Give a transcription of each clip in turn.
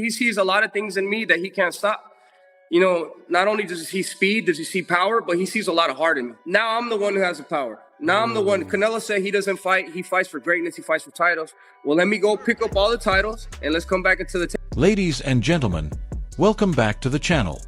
He sees a lot of things in me that he can't stop. You know, not only does he see speed, does he see power, but he sees a lot of heart in me. Now I'm the one who has the power. Now I'm the one. Canelo said he doesn't fight. He fights for greatness. He fights for titles. Well, let me go pick up all the titles and let's come back into the Ladies and gentlemen, welcome back to the channel.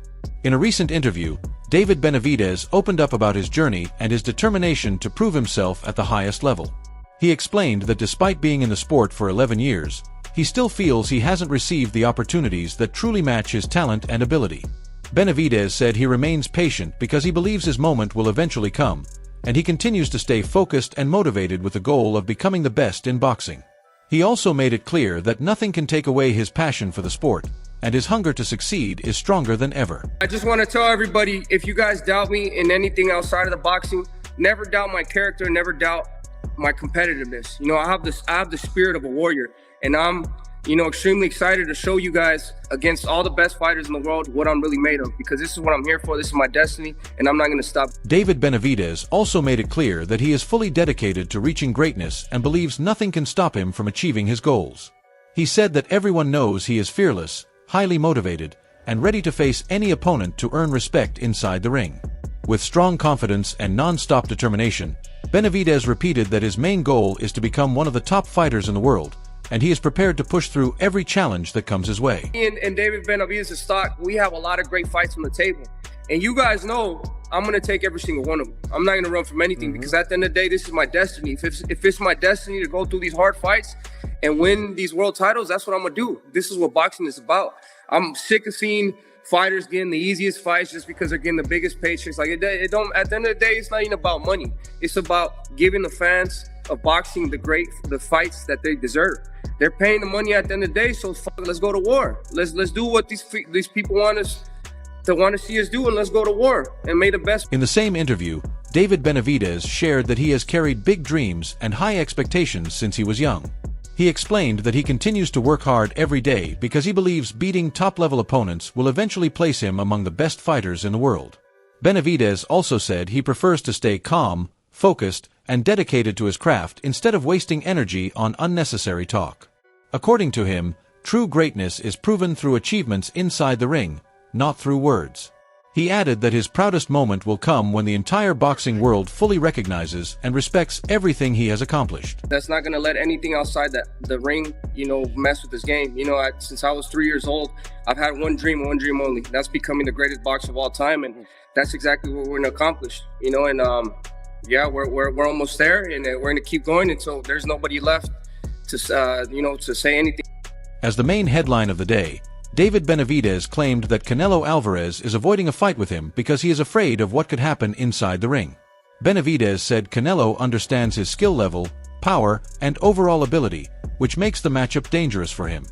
In a recent interview, David Benavidez opened up about his journey and his determination to prove himself at the highest level. He explained that despite being in the sport for 11 years, he still feels he hasn't received the opportunities that truly match his talent and ability. Benavidez said he remains patient because he believes his moment will eventually come, and he continues to stay focused and motivated with the goal of becoming the best in boxing. He also made it clear that nothing can take away his passion for the sport, and his hunger to succeed is stronger than ever. I just want to tell everybody, if you guys doubt me in anything outside of the boxing, never doubt my character, never doubt my competitiveness. You know, I have the spirit of a warrior, and I'm, you know, extremely excited to show you guys against all the best fighters in the world what I'm really made of, because this is what I'm here for. This is my destiny, and I'm not going to stop. David Benavidez also made it clear that he is fully dedicated to reaching greatness and believes nothing can stop him from achieving his goals. He said that everyone knows he is fearless, highly motivated, and ready to face any opponent to earn respect inside the ring. With strong confidence and non-stop determination, Benavidez repeated that his main goal is to become one of the top fighters in the world, and he is prepared to push through every challenge that comes his way. And David Benavidez' stock, we have a lot of great fights on the table. And you guys know I'm going to take every single one of them. I'm not going to run from anything because at the end of the day, this is my destiny. If it's my destiny to go through these hard fights and win these world titles, that's what I'm going to do. This is what boxing is about. I'm sick of seeing fighters getting the easiest fights just because they're getting the biggest paychecks. Like it don't. At the end of the day, it's not even about money. It's about giving the fans of boxing the fights that they deserve. They're paying the money at the end of the day, so let's go to war. Let's do what these people want to see us do, and let's go to war and make the best. In the same interview, David Benavidez shared that he has carried big dreams and high expectations since he was young. He explained that he continues to work hard every day because he believes beating top-level opponents will eventually place him among the best fighters in the world. Benavidez also said he prefers to stay calm, focused, and dedicated to his craft instead of wasting energy on unnecessary talk. According to him, true greatness is proven through achievements inside the ring, not through words. He added that his proudest moment will come when the entire boxing world fully recognizes and respects everything he has accomplished. That's not going to let anything outside the ring, you know, mess with this game. You know, since I was 3 years old, I've had one dream only. That's becoming the greatest boxer of all time, and that's exactly what we're going to accomplish. You know, and yeah, we're almost there, and we're going to keep going until there's nobody left to you know, to say anything. As the main headline of the day, David Benavidez claimed that Canelo Alvarez is avoiding a fight with him because he is afraid of what could happen inside the ring. Benavidez said Canelo understands his skill level, power, and overall ability, which makes the matchup dangerous for him.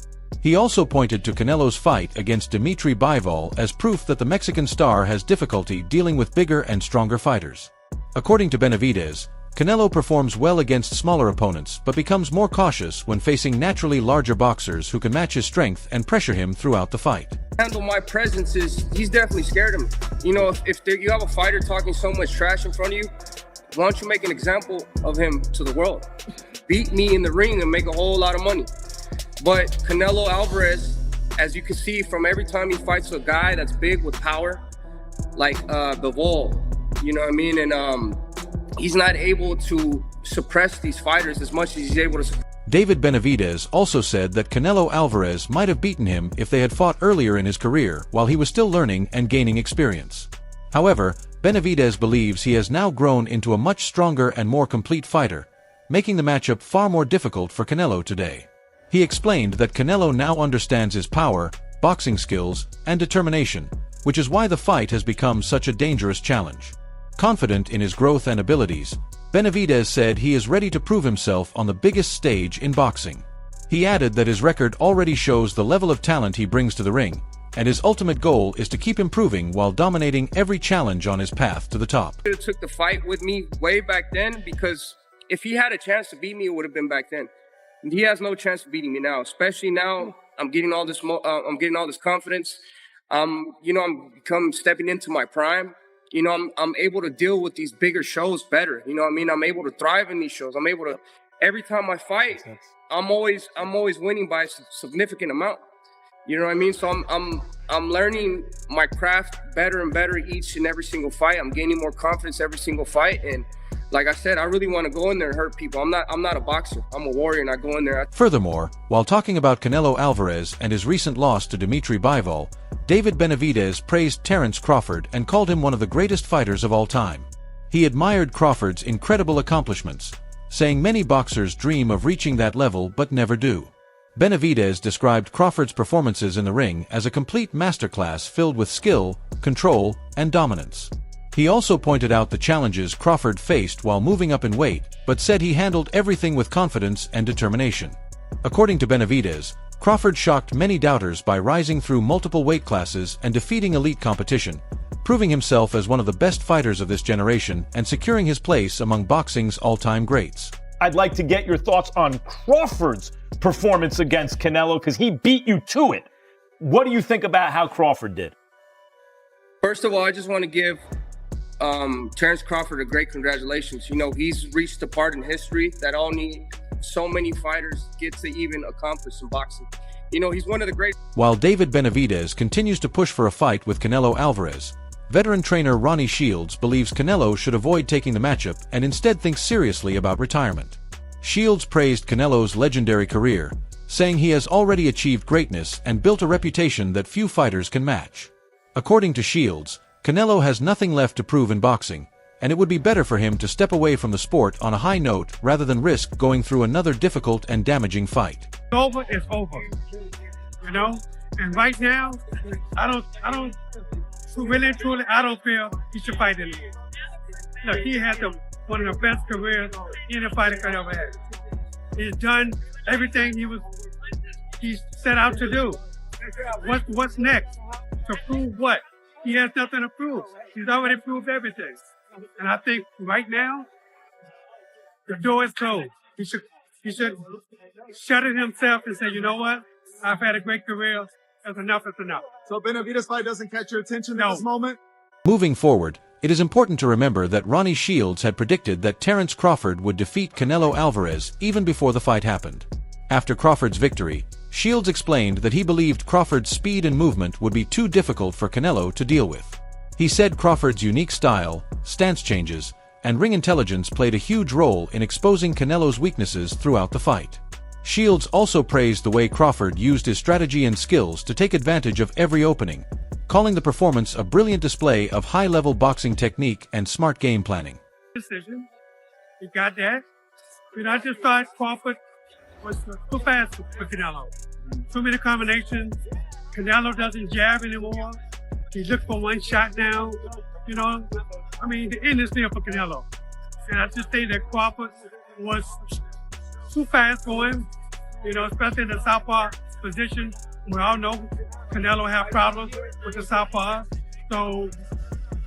He also pointed to Canelo's fight against Dimitri Bivol as proof that the Mexican star has difficulty dealing with bigger and stronger fighters. According to Benavidez, Canelo performs well against smaller opponents but becomes more cautious when facing naturally larger boxers who can match his strength and pressure him throughout the fight. Handle my presence he's definitely scared of me. You know, if you have a fighter talking so much trash in front of you, why don't you make an example of him to the world? Beat me in the ring and make a whole lot of money. But Canelo Alvarez, as you can see from every time he fights a guy that's big with power, like Bivol, you know what I mean? And he's not able to suppress these fighters as much as he's able to. David Benavidez also said that Canelo Alvarez might have beaten him if they had fought earlier in his career while he was still learning and gaining experience. However, Benavidez believes he has now grown into a much stronger and more complete fighter, making the matchup far more difficult for Canelo today. He explained that Canelo now understands his power, boxing skills, and determination, which is why the fight has become such a dangerous challenge. Confident in his growth and abilities, Benavidez said he is ready to prove himself on the biggest stage in boxing. He added that his record already shows the level of talent he brings to the ring, and his ultimate goal is to keep improving while dominating every challenge on his path to the top. He took the fight with me way back then, because if he had a chance to beat me, it would have been back then. He has no chance of beating me now, especially now. I'm getting all this confidence. You know, I'm stepping into my prime. You know, I'm able to deal with these bigger shows better. You know what I mean? I'm able to thrive in these shows. I'm able to, every time I fight, I'm always winning by a significant amount. You know what I mean? So I'm learning my craft better and better each and every single fight. I'm gaining more confidence every single fight, and like I said, I really want to go in there and hurt people. I'm not a boxer. I'm a warrior, and I go in there. Furthermore, while talking about Canelo Alvarez and his recent loss to Dimitri Bivol, David Benavidez praised Terence Crawford and called him one of the greatest fighters of all time. He admired Crawford's incredible accomplishments, saying many boxers dream of reaching that level but never do. Benavidez described Crawford's performances in the ring as a complete masterclass filled with skill, control, and dominance. He also pointed out the challenges Crawford faced while moving up in weight, but said he handled everything with confidence and determination. According to Benavidez, Crawford shocked many doubters by rising through multiple weight classes and defeating elite competition, proving himself as one of the best fighters of this generation and securing his place among boxing's all-time greats. I'd like to get your thoughts on Crawford's performance against Canelo, because he beat you to it. What do you think about how Crawford did? First of all, I just want to give Terence Crawford a great congratulations. You know, he's reached a part in history that only so many fighters get to even accomplish in boxing. You know, he's one of the great. While David Benavidez continues to push for a fight with Canelo Alvarez, veteran trainer Ronnie Shields believes Canelo should avoid taking the matchup and instead think seriously about retirement. Shields praised Canelo's legendary career, saying he has already achieved greatness and built a reputation that few fighters can match. According to Shields, Canelo has nothing left to prove in boxing, and it would be better for him to step away from the sport on a high note rather than risk going through another difficult and damaging fight. Over is over, you know? And right now, I don't feel he should fight anymore. Look, he had one of the best careers any fighter could ever have. He's done everything he set out to do. What's next? To prove what? He has nothing to prove. He's already proved everything. And I think right now, the door is closed. He should shut it himself and say, you know what? I've had a great career. That's enough is enough. So Benavidez fight doesn't catch your attention at this moment? Moving forward, it is important to remember that Ronnie Shields had predicted that Terence Crawford would defeat Canelo Alvarez even before the fight happened. After Crawford's victory, Shields explained that he believed Crawford's speed and movement would be too difficult for Canelo to deal with. He said Crawford's unique style, stance changes, and ring intelligence played a huge role in exposing Canelo's weaknesses throughout the fight. Shields also praised the way Crawford used his strategy and skills to take advantage of every opening, calling the performance a brilliant display of high-level boxing technique and smart game planning. Decision. He got that. I just thought Crawford was too fast for Canelo. Too many combinations. Canelo doesn't jab anymore. He looks for one shot now. You know, I mean, the end is there for Canelo. And I just think that Crawford was too fast for him, you know, especially in the southpaw position. We all know Canelo have problems with the southpaw. So,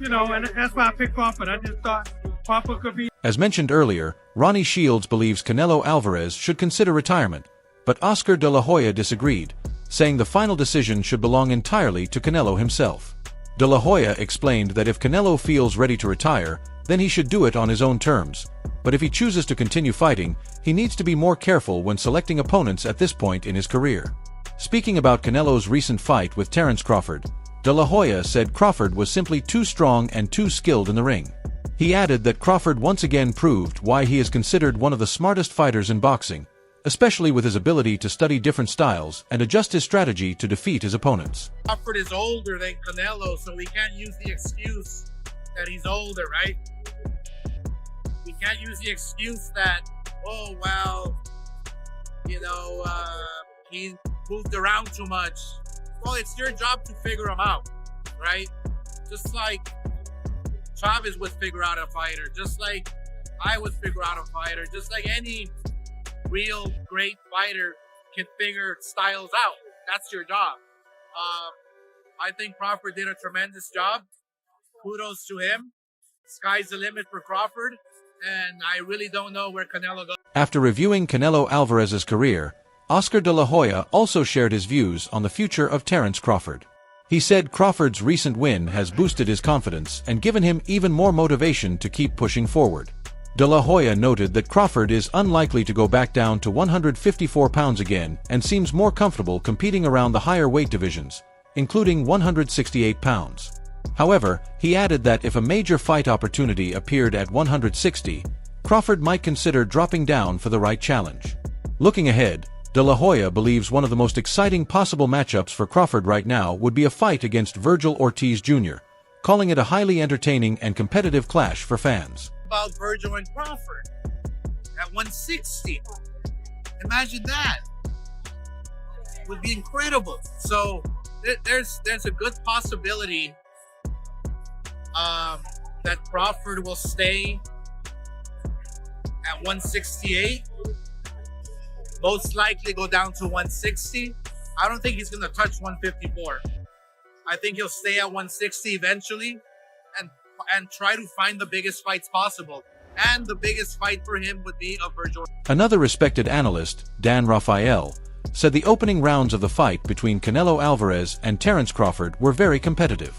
you know, and that's why I picked Crawford. I just thought Crawford could be. As mentioned earlier, Ronnie Shields believes Canelo Alvarez should consider retirement, but Oscar de la Hoya disagreed, saying the final decision should belong entirely to Canelo himself. De la Hoya explained that if Canelo feels ready to retire, then he should do it on his own terms. But if he chooses to continue fighting, he needs to be more careful when selecting opponents at this point in his career. Speaking about Canelo's recent fight with Terence Crawford, De La Hoya said Crawford was simply too strong and too skilled in the ring. He added that Crawford once again proved why he is considered one of the smartest fighters in boxing, especially with his ability to study different styles and adjust his strategy to defeat his opponents. Crawford is older than Canelo, so we can't use the excuse that he's older, right? We can't use the excuse that, oh, well, you know, he moved around too much. Well, it's your job to figure him out, right? Just like Chavez would figure out a fighter, just like I would figure out a fighter, just like any real great fighter can figure styles out. That's your job. I think Crawford did a tremendous job. Kudos to him. Sky's the limit for Crawford, and I really don't know where Canelo goes. After reviewing Canelo Alvarez's career, Oscar de la Hoya also shared his views on the future of Terence Crawford. He said Crawford's recent win has boosted his confidence and given him even more motivation to keep pushing forward. De La Hoya noted that Crawford is unlikely to go back down to 154 pounds again and seems more comfortable competing around the higher weight divisions, including 168 pounds. However, he added that if a major fight opportunity appeared at 160, Crawford might consider dropping down for the right challenge. Looking ahead, De La Hoya believes one of the most exciting possible matchups for Crawford right now would be a fight against Virgil Ortiz Jr., calling it a highly entertaining and competitive clash for fans. About Virgil and Crawford at 160. Imagine that. Would be incredible. So there's a good possibility that Crawford will stay at 168. Most likely go down to 160. I don't think he's going to touch 154. I think he'll stay at 160 eventually and try to find the biggest fights possible. And the biggest fight for him would be a Virgil. Another respected analyst, Dan Rafael, said the opening rounds of the fight between Canelo Alvarez and Terence Crawford were very competitive.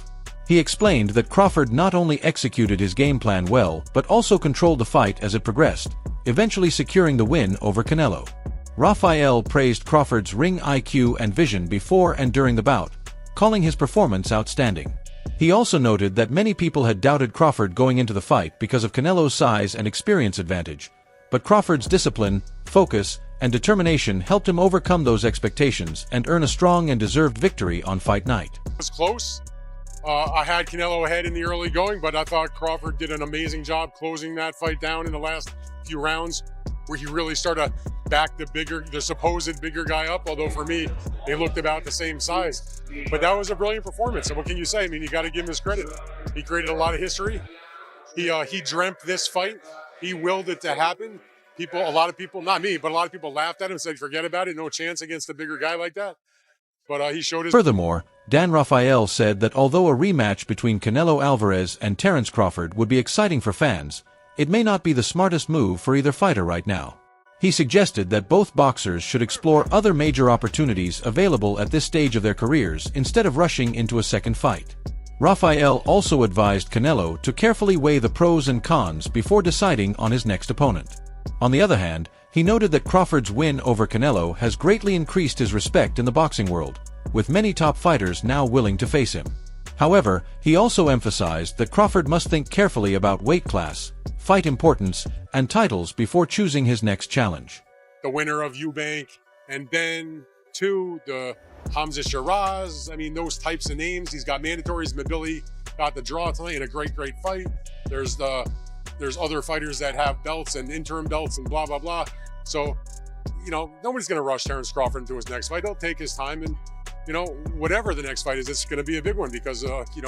He explained that Crawford not only executed his game plan well but also controlled the fight as it progressed, eventually securing the win over Canelo. Rafael praised Crawford's ring IQ and vision before and during the bout, calling his performance outstanding. He also noted that many people had doubted Crawford going into the fight because of Canelo's size and experience advantage, but Crawford's discipline, focus, and determination helped him overcome those expectations and earn a strong and deserved victory on fight night. It was close. I had Canelo ahead in the early going, but I thought Crawford did an amazing job closing that fight down in the last few rounds, where he really started to back the supposed bigger guy up, although for me, they looked about the same size. But that was a brilliant performance. And what can you say? I mean, you got to give him his credit. He created a lot of history. He dreamt this fight. He willed it to happen. A lot of people, not me, but a lot of people laughed at him and said, forget about it, no chance against a bigger guy like that. But he showed his... Furthermore, Dan Rafael said that although a rematch between Canelo Alvarez and Terence Crawford would be exciting for fans, it may not be the smartest move for either fighter right now. He suggested that both boxers should explore other major opportunities available at this stage of their careers instead of rushing into a second fight. Rafael also advised Canelo to carefully weigh the pros and cons before deciding on his next opponent. On the other hand, he noted that Crawford's win over Canelo has greatly increased his respect in the boxing world, with many top fighters now willing to face him. However, he also emphasized that Crawford must think carefully about weight class, fight importance, and titles before choosing his next challenge. The winner of Eubank, and then the Hamza Shiraz. I mean, those types of names. He's got mandatories. Mabili got the draw tonight in a great fight. There's other fighters that have belts and interim belts and blah, blah, blah. So, nobody's going to rush Terence Crawford into his next fight. He'll take his time, and, whatever the next fight is, it's going to be a big one because,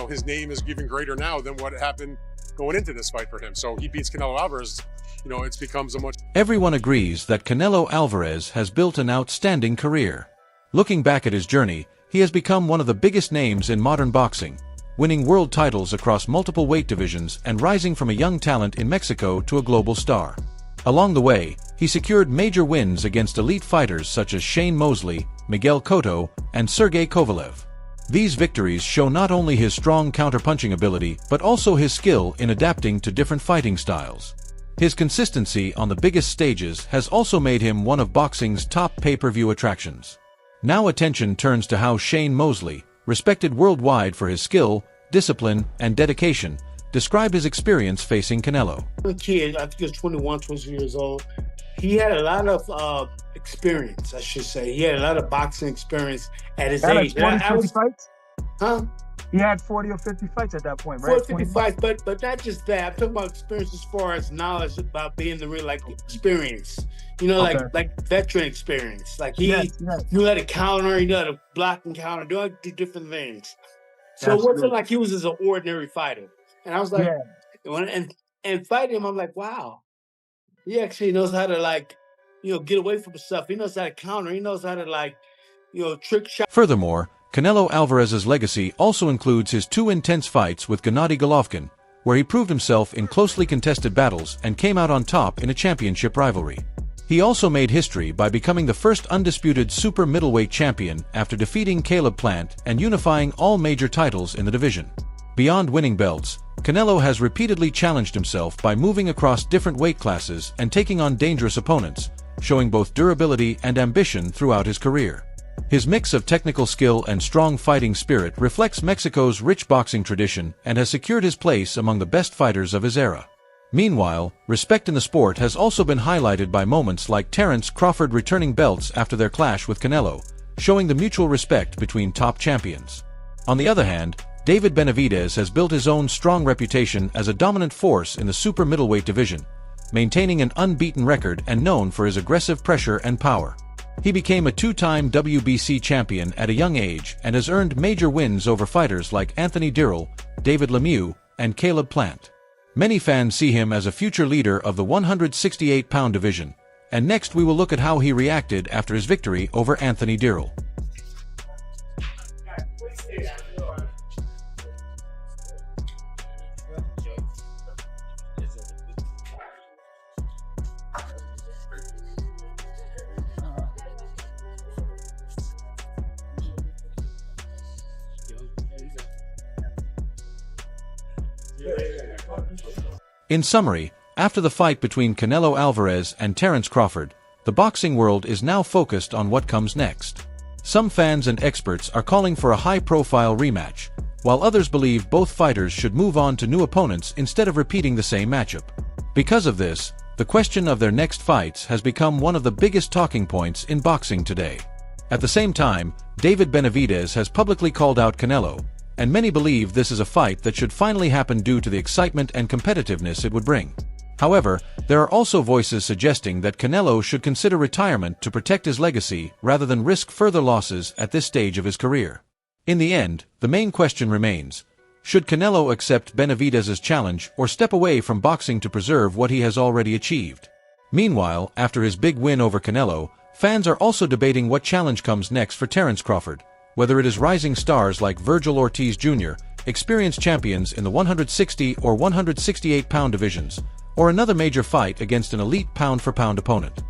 his name is even greater now than what happened going into this fight for him. So he beats Canelo Alvarez, it becomes a much... Everyone agrees that Canelo Alvarez has built an outstanding career. Looking back at his journey, he has become one of the biggest names in modern boxing, winning world titles across multiple weight divisions and rising from a young talent in Mexico to a global star. Along the way, he secured major wins against elite fighters such as Shane Mosley, Miguel Cotto, and Sergey Kovalev. These victories show not only his strong counterpunching ability but also his skill in adapting to different fighting styles. His consistency on the biggest stages has also made him one of boxing's top pay-per-view attractions. Now attention turns to how Shane Mosley, respected worldwide for his skill, discipline, and dedication, described his experience facing Canelo. A kid, I think he was 21, 22 years old. He had a lot of experience, I should say. He had a lot of boxing experience at his age. 40, 50 fights? Huh? He had 40 or 50 fights at that point, right? 40, 50 fights, but not just that. I'm talking about experience as far as knowledge about being the real, experience. Like veteran experience. Like he knew how to counter, he knew how to block and counter, do different things. So it wasn't like he was just an ordinary fighter. And I was like, and fighting him, I'm like, wow. He actually knows how to get away from stuff. He knows how to counter. He knows how to trick shot. Furthermore, Canelo Alvarez's legacy also includes his two intense fights with Gennady Golovkin, where he proved himself in closely contested battles and came out on top in a championship rivalry. He also made history by becoming the first undisputed super middleweight champion after defeating Caleb Plant and unifying all major titles in the division. Beyond winning belts, Canelo has repeatedly challenged himself by moving across different weight classes and taking on dangerous opponents, showing both durability and ambition throughout his career. His mix of technical skill and strong fighting spirit reflects Mexico's rich boxing tradition and has secured his place among the best fighters of his era. Meanwhile, respect in the sport has also been highlighted by moments like Terence Crawford returning belts after their clash with Canelo, showing the mutual respect between top champions. On the other hand, David Benavidez has built his own strong reputation as a dominant force in the super middleweight division, maintaining an unbeaten record and known for his aggressive pressure and power. He became a two-time WBC champion at a young age and has earned major wins over fighters like Anthony Dirrell, David Lemieux, and Caleb Plant. Many fans see him as a future leader of the 168-pound division, and next we will look at how he reacted after his victory over Anthony Dirrell. In summary, after the fight between Canelo Alvarez and Terence Crawford, the boxing world is now focused on what comes next. Some fans and experts are calling for a high-profile rematch, while others believe both fighters should move on to new opponents instead of repeating the same matchup. Because of this, the question of their next fights has become one of the biggest talking points in boxing today. At the same time, David Benavidez has publicly called out Canelo, and many believe this is a fight that should finally happen due to the excitement and competitiveness it would bring. However, there are also voices suggesting that Canelo should consider retirement to protect his legacy rather than risk further losses at this stage of his career. In the end, the main question remains: should Canelo accept Benavidez's challenge or step away from boxing to preserve what he has already achieved? Meanwhile, after his big win over Canelo, fans are also debating what challenge comes next for Terence Crawford, whether it is rising stars like Virgil Ortiz Jr., experienced champions in the 160 or 168-pound divisions, or another major fight against an elite pound-for-pound opponent.